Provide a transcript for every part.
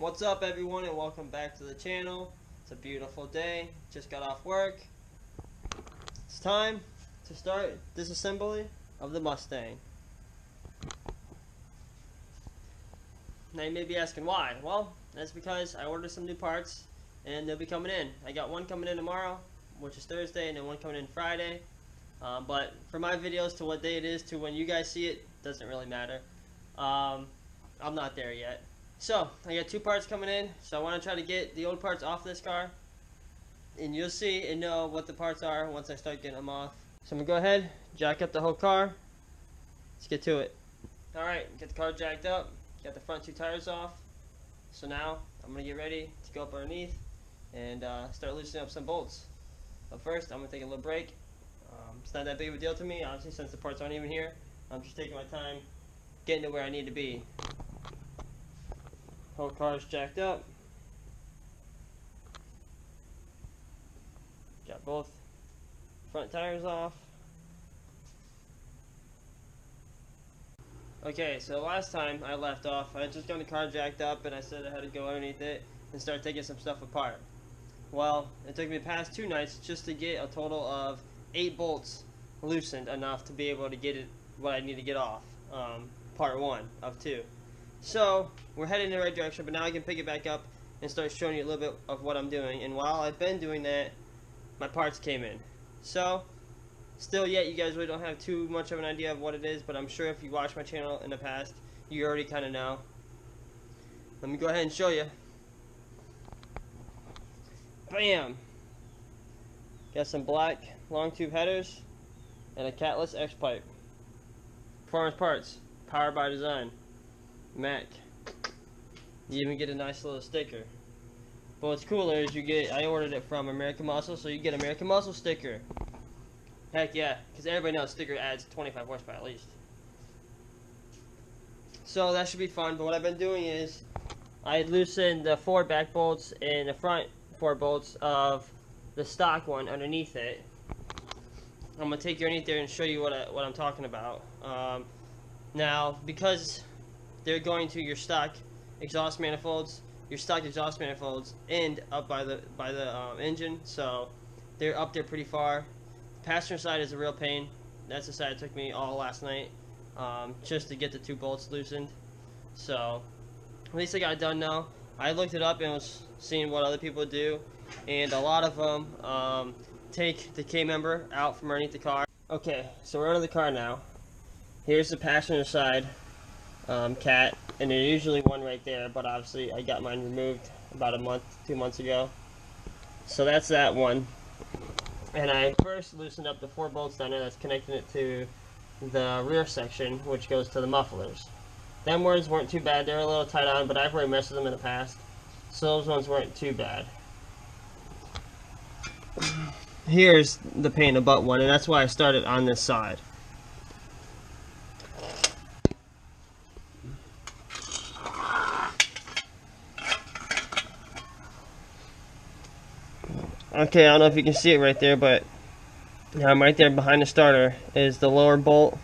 What's up, everyone, and welcome back to the channel. It's a beautiful day. Just got off work. It's time to start disassembly of the Mustang. Now you may be asking why. Well, that's because I ordered some new parts and they'll be coming in. I got one coming in tomorrow, which is Thursday, and then one coming in Friday. But for my videos, to what day it is to when you guys see it, doesn't really matter. I'm not there yet. So, I got two parts coming in, so I want to try to get the old parts off this car. And you'll see and know what the parts are once I start getting them off. So I'm going to go ahead, jack up the whole car. Let's get to it. Alright, get the car jacked up. Got the front two tires off. So now, I'm going to get ready to go up underneath and start loosening up some bolts. But first, I'm going to take a little break. It's not that big of a deal to me, honestly, since the parts aren't even here. I'm just taking my time getting to where I need to be. Whole car's jacked up. Got both front tires off. Okay, so last time I left off, I had just got the car jacked up and I said I had to go underneath it and start taking some stuff apart. Well, it took me the past 2 nights just to get a total of 8 bolts loosened enough to be able to get it what I need to get off. Part 1 of 2. So, we're heading in the right direction, but now I can pick it back up and start showing you a little bit of what I'm doing. And while I've been doing that, my parts came in. So, still yet, you guys really don't have too much of an idea of what it is, but I'm sure if you watched my channel in the past, you already kind of know. Let me go ahead and show you. Bam! Got some black long tube headers and a catless X-pipe. Performance parts, powered by design. Mac. You even get a nice little sticker. But what's cooler is I ordered it from American Muscle, so you get American Muscle sticker. Heck yeah, because everybody knows sticker adds 25 horsepower at least. So that should be fun, but what I've been doing is I loosened the 4 back bolts and the front 4 bolts of the stock one underneath it. I'm going to take you underneath there and show you what I'm talking about. Now, because they're going to your stock exhaust manifolds end up by the engine, so they're up there pretty far. The passenger side is a real pain. That's the side it took me all last night just to get the 2 bolts loosened. So at least I got it done now. I looked it up and was seeing what other people do, and a lot of them take the K-member out from underneath the car. Okay, so we're under the car now. Here's the passenger side cat, and there's usually one right there, but obviously I got mine removed about 2 months ago. So that's that one. And I first loosened up the 4 bolts down there that's connecting it to the rear section, which goes to the mufflers. Them ones weren't too bad. They were a little tight on, but I've already messed with them in the past, so those ones weren't too bad. Here's the pain in the butt one, and that's why I started on this side. Okay, I don't know if you can see it right there, but right there behind the starter is the lower bolt,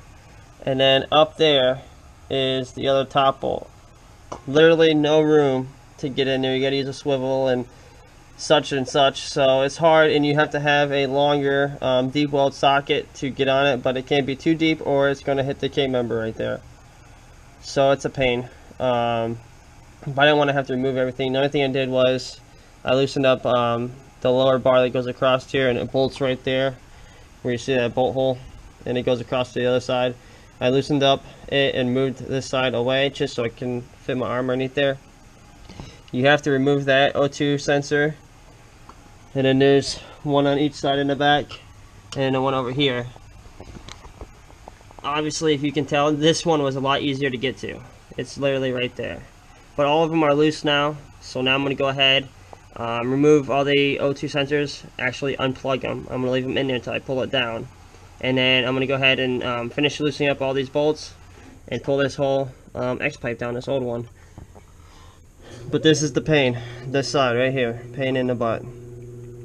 and then up there is the other top bolt. Literally no room to get in there. You gotta use a swivel and such, so it's hard, and you have to have a longer deep weld socket to get on it, but it can't be too deep or it's going to hit the K-member right there. So it's a pain. But I didn't want to have to remove everything. The only thing I did was I loosened up the lower bar that goes across here, and it bolts right there where you see that bolt hole, and it goes across to the other side. I loosened up it and moved this side away just so I can fit my arm underneath there. You have to remove that O2 sensor, and then there's one on each side in the back and the one over here. Obviously, if you can tell, this one was a lot easier to get to. It's literally right there. But all of them are loose now, so now I'm going to go ahead, remove all the O2 sensors, actually unplug them. I'm going to leave them in there until I pull it down. And then I'm going to go ahead and finish loosening up all these bolts and pull this whole X-pipe down, this old one. But this is the pain, this side right here, pain in the butt.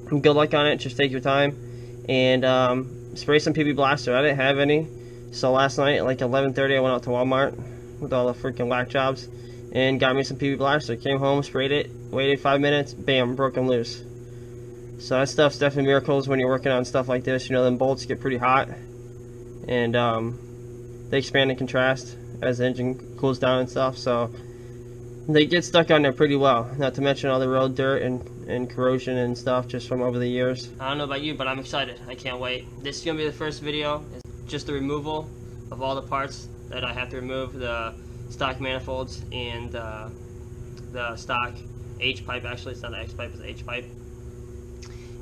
Good luck on it, just take your time. And spray some PB Blaster. I didn't have any, so last night at like 11:30 I went out to Walmart with all the freaking whack jobs and got me some PB Blaster. Came home, sprayed it, waited 5 minutes, bam, broke them loose. So that stuff's definitely miracles when you're working on stuff like this. You know, them bolts get pretty hot, and they expand and contrast as the engine cools down and stuff. So they get stuck on there pretty well. Not to mention all the road dirt and corrosion and stuff just from over the years. I don't know about you, but I'm excited. I can't wait. This is gonna be the first video. It's just the removal of all the parts that I have to remove, the stock manifolds and the stock H pipe. Actually, it's not an X pipe, it's an H pipe.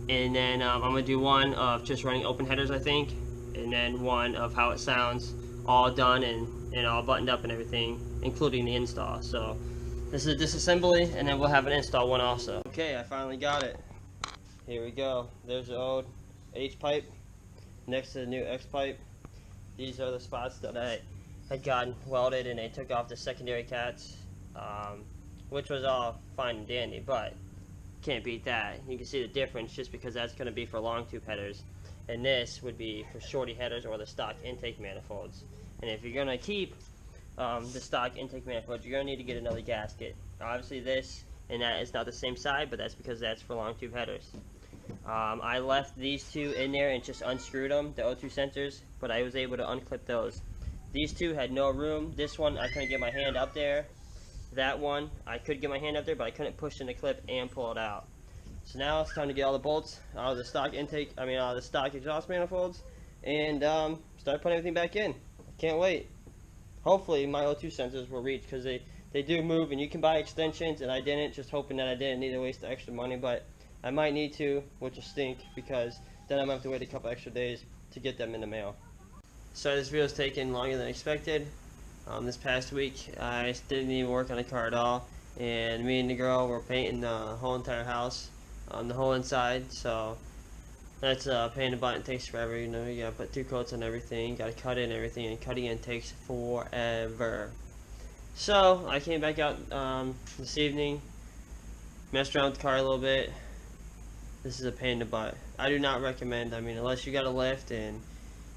And then I'm gonna do one of just running open headers, I think, and then one of how it sounds, all done and all buttoned up and everything, including the install. So this is a disassembly, and then we'll have an install one also. Okay, I finally got it. Here we go. There's the old H pipe next to the new X pipe. These are the spots that I had gotten welded, and they took off the secondary cats, which was all fine and dandy, but can't beat that. You can see the difference just because that's going to be for long tube headers, and this would be for shorty headers or the stock intake manifolds. And if you're going to keep the stock intake manifold, you're going to need to get another gasket. Obviously this and that is not the same side, but that's because that's for long tube headers. I left these two in there and just unscrewed them, the O2 sensors, but I was able to unclip those. These two had no room. This one I couldn't get my hand up there. That one I could get my hand up there, but I couldn't push in the clip and pull it out. So now it's time to get all the bolts out of the stock intake, out of the stock exhaust manifolds, and start putting everything back in. Can't wait. Hopefully my O2 sensors will reach, because they do move, and you can buy extensions, and I didn't, just hoping that I didn't need to waste the extra money, but I might need to, which will stink, because then I'm going to have to wait a couple extra days to get them in the mail. So this video is taking longer than expected. This past week I didn't even work on the car at all, and me and the girl were painting the whole entire house, the whole inside. So that's a pain in the butt and takes forever. You know, you gotta put 2 coats on everything, gotta cut in everything, and cutting in takes forever. So I came back out this evening, messed around with the car a little bit. This is a pain in the butt. I do not recommend. I mean, unless you got a lift and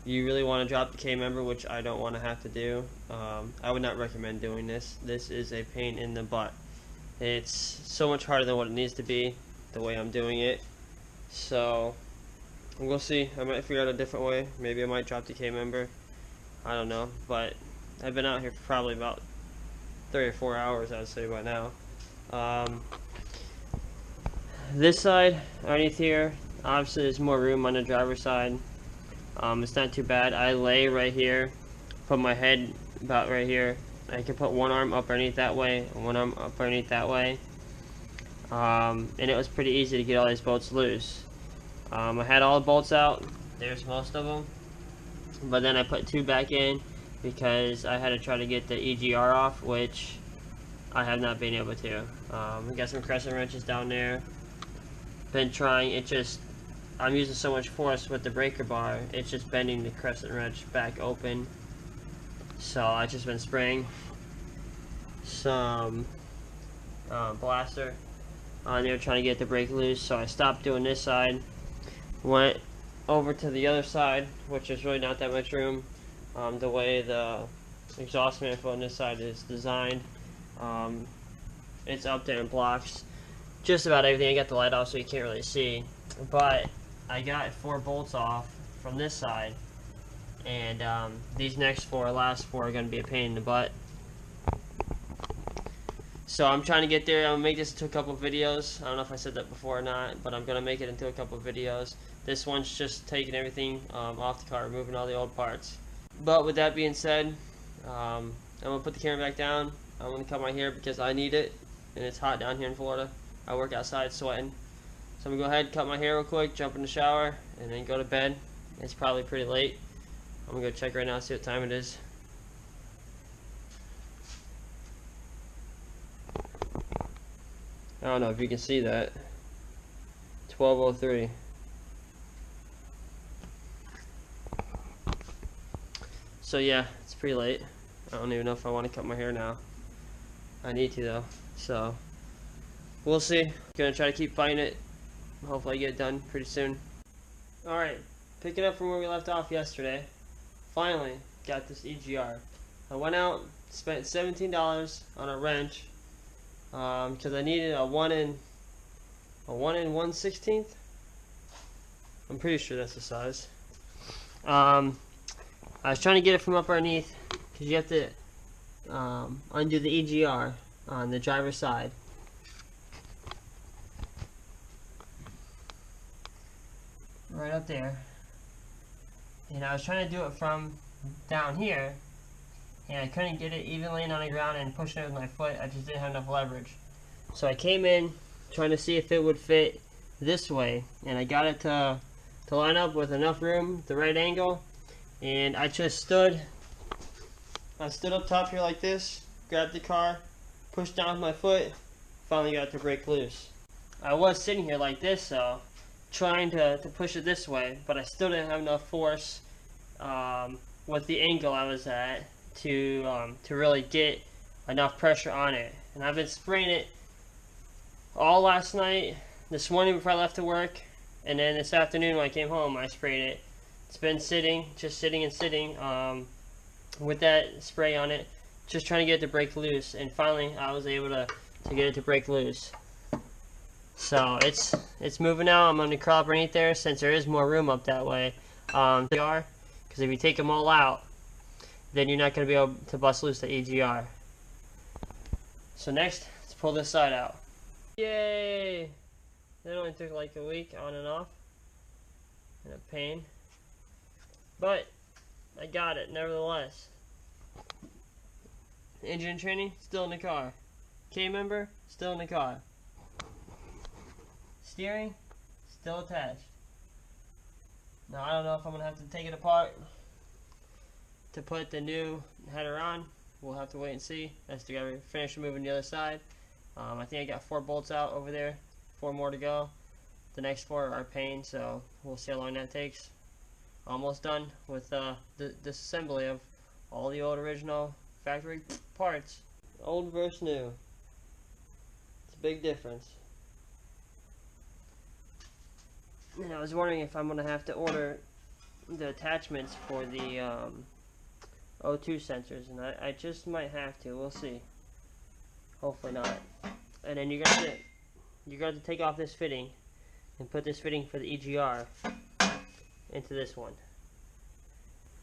you really want to drop the K-member, which I don't want to have to do, I would not recommend doing this. This is a pain in the butt. It's so much harder than what it needs to be, the way I'm doing it. So we'll see. I might figure out a different way. Maybe I might drop the K-member. I don't know. But I've been out here for probably about 3 or 4 hours, I would say, by now. This side, underneath here, obviously there's more room on the driver's side. It's not too bad. I lay right here, put my head about right here. I can put one arm up underneath that way, and one arm up underneath that way. And it was pretty easy to get all these bolts loose. I had all the bolts out. There's most of them. But then I put 2 back in because I had to try to get the EGR off, which I have not been able to. We got some crescent wrenches down there. Been trying, I'm using so much force with the breaker bar, it's just bending the crescent wrench back open. So I just been spraying some blaster on there trying to get the brake loose. So I stopped doing this side, went over to the other side, which is really not that much room. The way the exhaust manifold on this side is designed, it's up there in blocks just about everything. I got the light off so you can't really see, but I got 4 bolts off from this side, and these next last four are going to be a pain in the butt. So I'm trying to get there. I'm going to make this into a couple of videos. I don't know if I said that before or not, but I'm going to make it into a couple of videos. This one's just taking everything off the car, removing all the old parts. But with that being said, I'm going to put the camera back down. I'm going to cut my hair because I need it, and it's hot down here in Florida. I work outside sweating. So I'm going to go ahead and cut my hair real quick, jump in the shower, and then go to bed. It's probably pretty late. I'm going to go check right now, see what time it is. I don't know if you can see that. 12:03. So yeah, it's pretty late. I don't even know if I want to cut my hair now. I need to though. So we'll see. Gonna try to keep fighting it. Hopefully I get it done pretty soon. Alright, picking up from where we left off yesterday. Finally got this EGR. I went out, spent $17 on a wrench because I needed a 1/16. I'm pretty sure that's the size. I was trying to get it from up underneath because you have to undo the EGR on the driver's side. Right up there. And I was trying to do it from down here, and I couldn't get it even laying on the ground and pushing it with my foot. I just didn't have enough leverage. So I came in trying to see if it would fit this way, and I got it to line up with enough room, the right angle, and I just stood up top here like this, grabbed the car, pushed down with my foot, finally got it to break loose. I was sitting here like this, so trying to push it this way, but I still didn't have enough force with the angle I was at to really get enough pressure on it. And I've been spraying it all last night, this morning before I left to work, and then this afternoon when I came home I sprayed it. It's been sitting with that spray on it, just trying to get it to break loose, and finally I was able to get it to break loose. So it's moving out. I'm going to crawl up underneath there since there is more room up that way. Because if you take them all out, then you're not going to be able to bust loose the EGR. So next, let's pull this side out. Yay! It only took like a week on and off. And a pain. But I got it nevertheless. Engine training, still in the car. K-member, still in the car. Steering, still attached. Now I don't know if I'm going to have to take it apart to put the new header on. We'll have to wait and see. I just got to finish moving the other side. I think I got 4 bolts out over there, 4 more to go. The next 4 are pain, so we'll see how long that takes. Almost done with the disassembly of all the old original factory parts. Old versus new. It's a big difference. And I was wondering if I'm going to have to order the attachments for the O2 sensors, and I just might have to. We'll see. Hopefully not. And then you're going to take off this fitting and put this fitting for the EGR into this one.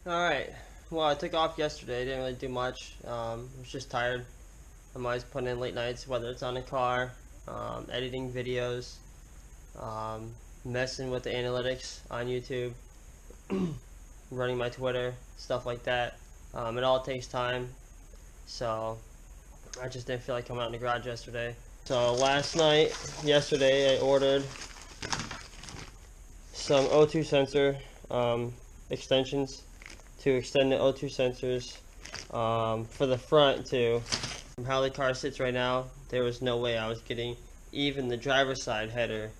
Alright, well I took off yesterday. I didn't really do much. I was just tired. I'm always putting in late nights, whether it's on the car, editing videos, messing with the analytics on YouTube, running my Twitter, stuff like that. It all takes time, so I just didn't feel like coming out in the garage yesterday. So yesterday I ordered some O2 sensor extensions to extend the O2 sensors for the front too. From how the car sits right now, there was no way I was getting even the driver's side header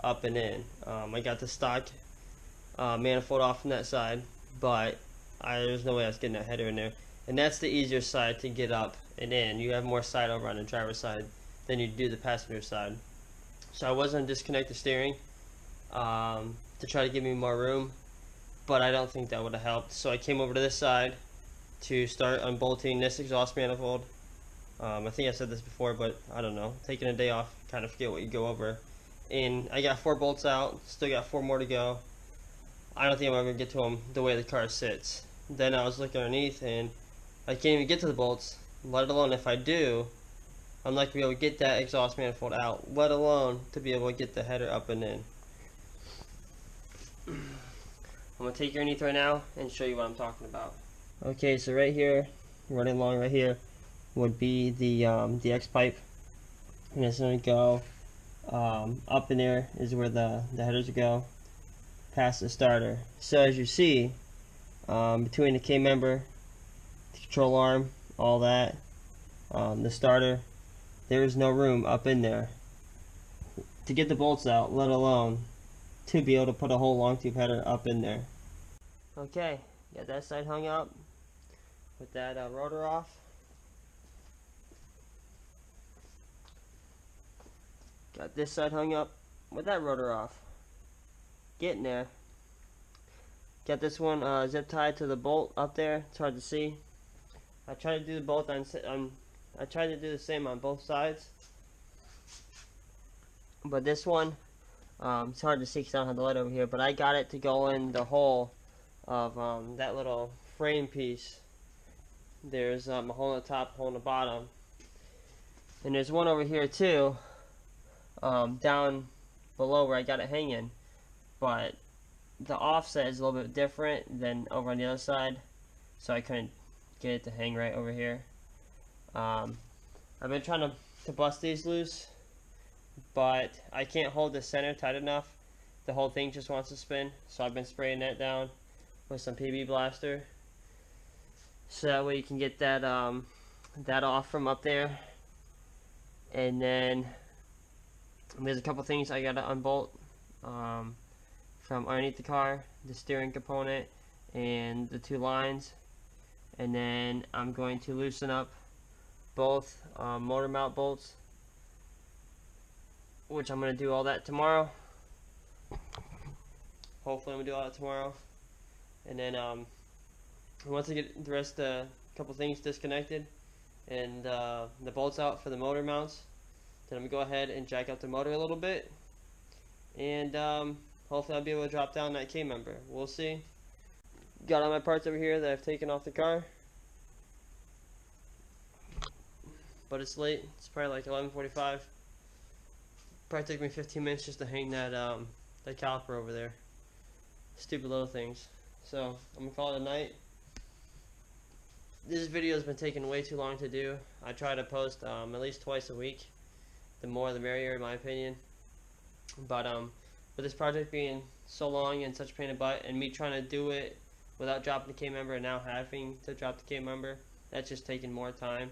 up and in. I got the stock manifold off from that side, but there was no way I was getting that header in there. And that's the easier side to get up and in. You have more side over on the driver's side than you do the passenger side. So I was going to disconnect the steering to try to give me more room, but I don't think that would have helped. So I came over to this side to start unbolting this exhaust manifold. I think I said this before, but I don't know. Taking a day off, kind of forget what you go over. And I got 4 bolts out, still got 4 more to go. I don't think I'm ever going to get to them the way the car sits. Then I was looking underneath and I can't even get to the bolts, let alone if I do, I'm not going to be able to get that exhaust manifold out, let alone to be able to get the header up and in. I'm going to take your underneath right now and show you what I'm talking about. Okay, so right here, running along right here, would be the X pipe. And it's going to go up in there is where the headers go, past the starter. So as you see, between the K-member, the control arm, all that, the starter, there is no room up in there to get the bolts out, let alone to be able to put a whole long tube header up in there. Okay, got that side hung up with that rotor off. Got this side hung up with that rotor off. Getting there. Got this one zip tied to the bolt up there. It's hard to see. I tried to do the bolt I tried to do the same on both sides, But this one, it's hard to see because I don't have the light over here, but I got it to go in the hole of that little frame piece. There's a hole in the top, hole in the bottom. And there's one over here too, down below where I got it hanging. But the offset is a little bit different than over on the other side, so I couldn't get it to hang right over here. I've been trying to bust these loose, but I can't hold the center tight enough. The whole thing just wants to spin, so I've been spraying that down with some PB Blaster, so that way you can get that that off from up there. And then there's a couple things I gotta unbolt from underneath the car, the steering component and the 2 lines. And then I'm going to loosen up both motor mount bolts, which I'm going to do all that tomorrow. Hopefully I'm going to do all that tomorrow. And then once I get the rest of the couple things disconnected and the bolts out for the motor mounts, then I'm going to go ahead and jack up the motor a little bit. And hopefully I'll be able to drop down that K-member. We'll see. Got all my parts over here that I've taken off the car. But it's late. It's probably like 11:45. Probably took me 15 minutes just to hang that that caliper over there. Stupid little things. So I'm gonna call it a night. This video has been taking way too long to do. I try to post at least twice a week. The more the merrier, in my opinion. But with this project being so long and such a pain in the butt, and me trying to do it without dropping the K-member and now having to drop the K-member, that's just taking more time.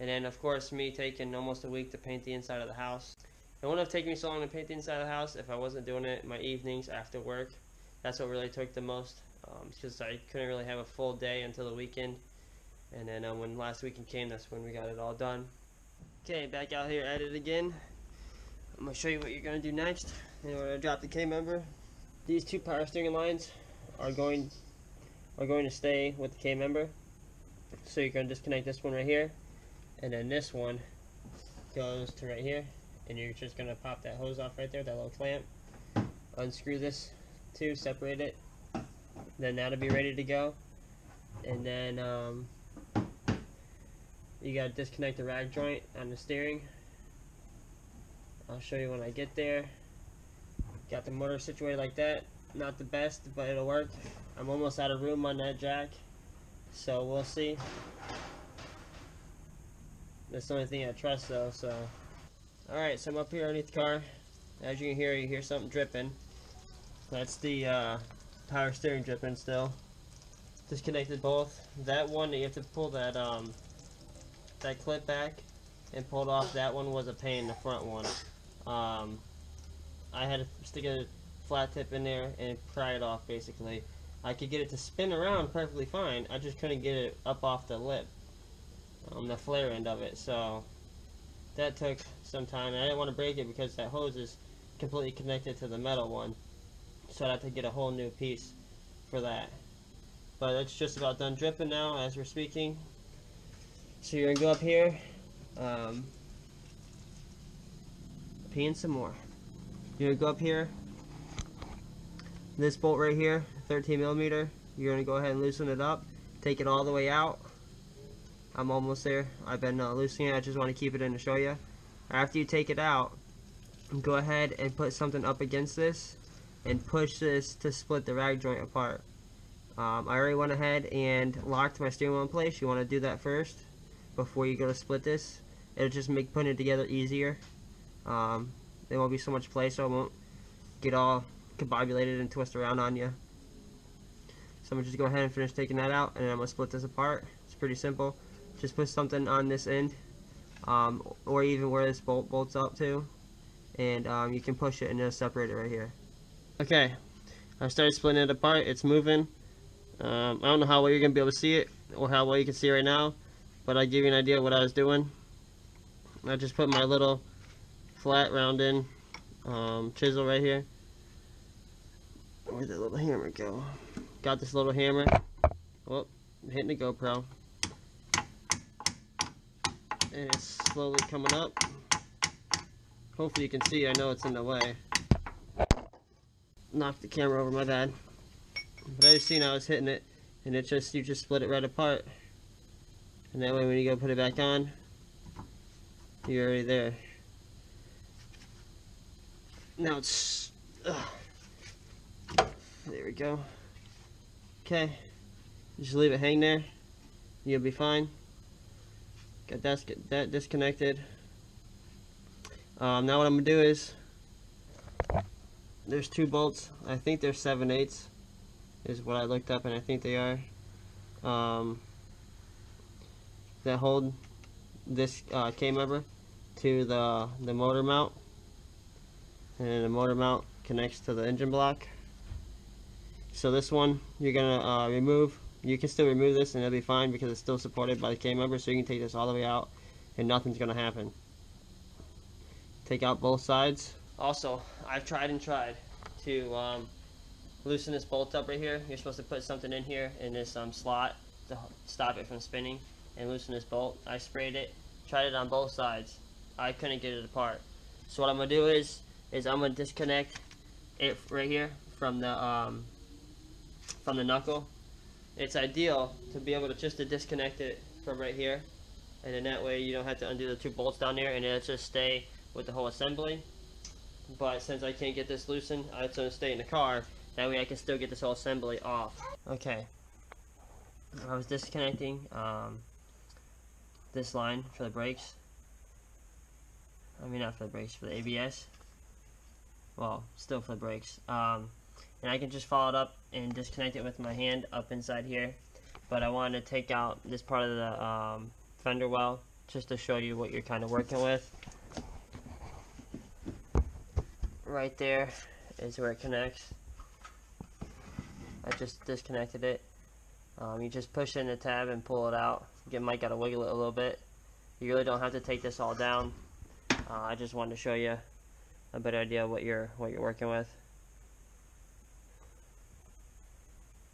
And then of course me taking almost a week to paint the inside of the house. It wouldn't have taken me so long to paint the inside of the house if I wasn't doing it in my evenings after work. That's what really took the most, because I couldn't really have a full day until the weekend. And then when last weekend came, that's when we got it all done. Okay, back out here at it again. I'm going to show you what you're going to do next in order to drop the K-member. These 2 power steering lines are going to stay with the K-member. So you're going to disconnect this one right here, and then this one goes to right here, and you're just going to pop that hose off right there, that little clamp. Unscrew this too, separate it, then that'll be ready to go. And then you got to disconnect the rag joint on the steering. I'll show you when I get there. Got the motor situated like that. Not the best, but it'll work. I'm almost out of room on that jack, so we'll see. That's the only thing I trust though, so. Alright, so I'm up here underneath the car. As you hear something dripping. That's the power steering dripping still. Disconnected both. That one, you have to pull that that clip back and pull it off. That one was a pain, the front one. I had to stick a flat tip in there and pry it off basically. I could get it to spin around perfectly fine, I just couldn't get it up off the lip, the flare end of it, so that took some time. And I didn't want to break it because that hose is completely connected to the metal one, so I'd have to get a whole new piece for that. But it's just about done dripping now as we're speaking. So you're going to go up here, peeing some more. You're going to go up here, this bolt right here, 13mm, you're going to go ahead and loosen it up, take it all the way out. I'm almost there. I've been loosening it, I just want to keep it in to show you. After you take it out, go ahead and put something up against this and push this to split the rag joint apart. I already went ahead and locked my steering wheel in place. You want to do that first before you go to split this. It'll just make putting it together easier. There won't be so much play, so it won't get all combobulated and twist around on you. So I'm going to just go ahead and finish taking that out, and then I'm going to split this apart. It's pretty simple. Just put something on this end, or even where this bolt bolts up to, and you can push it and it'll separate it right here. Okay, I started splitting it apart. It's moving. I don't know how well you're going to be able to see it, or how well you can see it right now, but I'll give you an idea of what I was doing. I just put my little flat rounded chisel right here. Where'd the little hammer go? Got this little hammer. Oh, I'm hitting the GoPro. And it's slowly coming up. Hopefully you can see, I know it's in the way. Knocked the camera over, my bad. But I just seen I was hitting it, and it just, you just split it right apart. And that way when you go put it back on, you're already there. Now it's, there we go. Okay, just leave it hang there. You'll be fine. Got that disconnected. Now what I'm gonna do is, there's 2 bolts. I think they're 7/8 is what I looked up, and I think they are. That hold this K-member to the motor mount, and then the motor mount connects to the engine block. So this one you're gonna remove. You can still remove this and it'll be fine because it's still supported by the K-member, so you can take this all the way out and nothing's gonna happen. Take out both sides. Also, I've tried to loosen this bolt up right here. You're supposed to put something in here in this slot to stop it from spinning and loosen this bolt. I sprayed it, tried it on both sides. I couldn't get it apart. So what I'm gonna do is I'm gonna disconnect it right here from the knuckle. It's ideal to be able to just disconnect it from right here, and then that way you don't have to undo the 2 bolts down there, and it'll just stay with the whole assembly. But since I can't get this loosened, it's gonna stay in the car. That way I can still get this whole assembly off. Okay, I was disconnecting this line for the brakes. I mean, not for the brakes, for the ABS. Well, still for the brakes. And I can just follow it up and disconnect it with my hand up inside here. But I wanted to take out this part of the fender well just to show you what you're kind of working with. Right there is where it connects. I just disconnected it. You just push in the tab and pull it out. You might gotta wiggle it a little bit. You really don't have to take this all down. I just wanted to show you a better idea of what you're working with.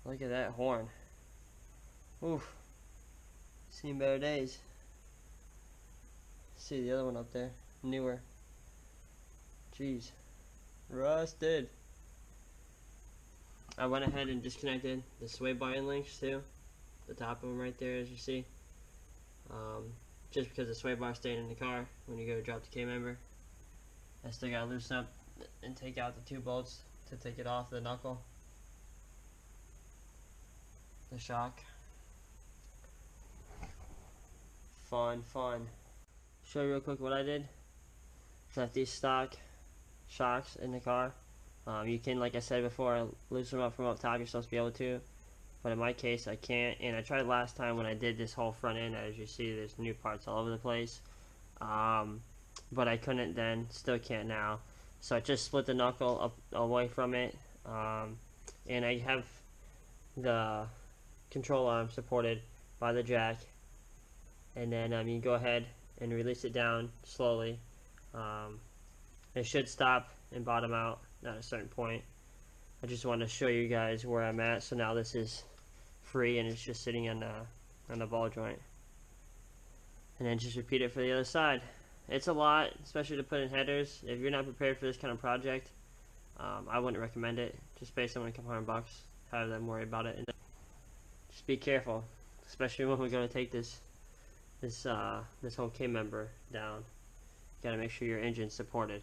Look at that horn. Oof. Seen better days. See the other one up there. Newer. Jeez. Rusted. I went ahead and disconnected the sway bar end links too. The top of them right there, as you see. Just because the sway bar stayed in the car when you go to drop the K-member. I still gotta loosen up and take out the 2 bolts to take it off the knuckle. The shock. Fun. Show you real quick what I did. Left these stock shocks in the car. You can, like I said before, loosen them up from up top. You're supposed to be able to, but in my case I can't. And I tried last time when I did this whole front end. As you see, there's new parts all over the place. But I couldn't then, still can't now. So I just split the knuckle up away from it, and I have the control arm supported by the jack, and then you go ahead and release it down slowly. It should stop and bottom out at a certain point. I just want to show you guys where I'm at. So now this is free and it's just sitting on the ball joint, and then just repeat it for the other side. It's a lot, especially to put in headers. If you're not prepared for this kind of project, I wouldn't recommend it. Just pay someone a couple $100, have them worry about it, and just be careful, especially when we're going to take this whole K-member down. You got to make sure your engine's supported.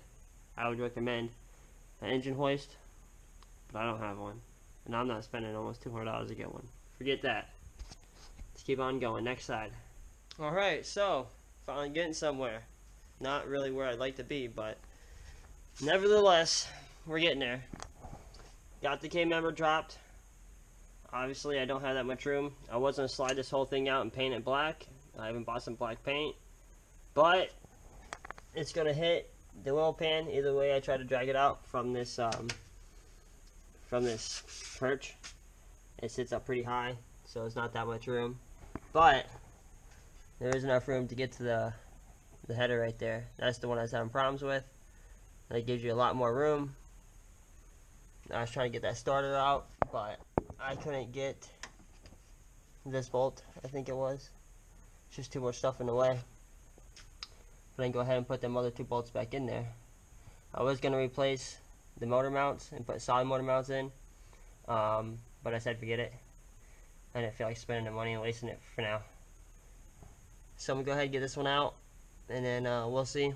I would recommend an engine hoist, but I don't have one, and I'm not spending almost $200 to get one. Forget that. Let's keep on going. Next side. Alright, so finally getting somewhere. Not really where I'd like to be, but nevertheless, we're getting there. Got the K-member dropped. Obviously, I don't have that much room. I was going to slide this whole thing out and paint it black. I haven't bought some black paint, but it's going to hit the oil pan. Either way, I try to drag it out from this perch. It sits up pretty high, so it's not that much room, but there is enough room to get to the header right there. That's the one I was having problems with. That gives you a lot more room. I was trying to get that starter out, but I couldn't get this bolt, I think it was. It's just too much stuff in the way. But then go ahead and put them other 2 bolts back in there. I was going to replace the motor mounts and put solid motor mounts in, but I said forget it. I didn't feel like spending the money and wasting it for now. So I'm going to go ahead and get this one out, and then we'll see.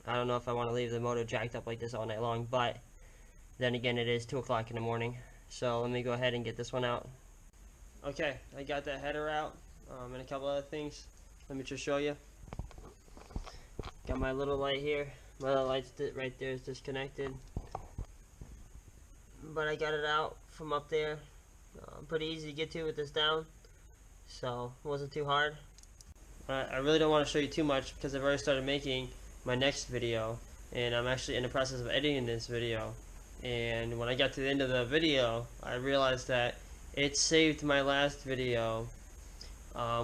I don't know if I want to leave the motor jacked up like this all night long, but then again, it is 2 o'clock in the morning. So let me go ahead and get this one out. Okay, I got that header out, and a couple other things. Let me just show you. Got my little light here. My little light right there is disconnected, but I got it out from up there. Pretty easy to get to with this down, so it wasn't too hard. I really don't want to show you too much because I've already started making my next video, and I'm actually in the process of editing this video. And when I got to the end of the video, I realized that it saved my last video,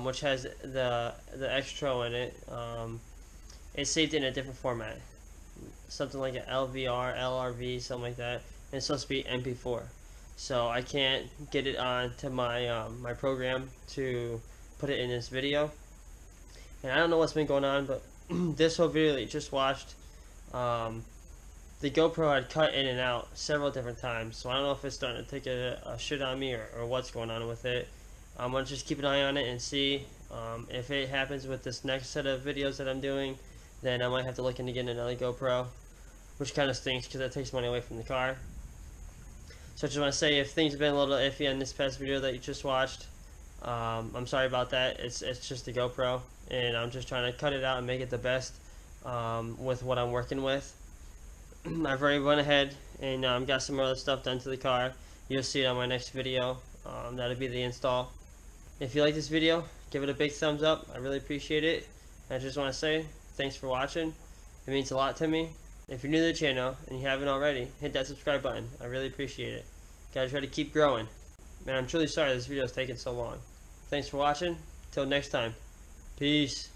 which has the extra in it. It saved it in a different format, something like an LVR, LRV, something like that. And it's supposed to be MP4, so I can't get it onto my my program to put it in this video. And I don't know what's been going on, but this whole video that you just watched, the GoPro had cut in and out several different times, so I don't know if it's starting to take a shit on me or what's going on with it. I'm going to just keep an eye on it and see if it happens with this next set of videos that I'm doing. Then I might have to look into getting another GoPro, which kind of stinks because that takes money away from the car. So I just want to say, if things have been a little iffy on this past video that you just watched, I'm sorry about that. It's just the GoPro, and I'm just trying to cut it out and make it the best with what I'm working with. I've already went ahead and got some other stuff done to the car. You'll see it on my next video. That'll be the install. If you like this video, give it a big thumbs up. I really appreciate it. I just want to say thanks for watching. It means a lot to me. If you're new to the channel and you haven't already, hit that subscribe button. I really appreciate it. Gotta try to keep growing. Man, I'm truly sorry this video is taking so long. Thanks for watching. Till next time. Peace.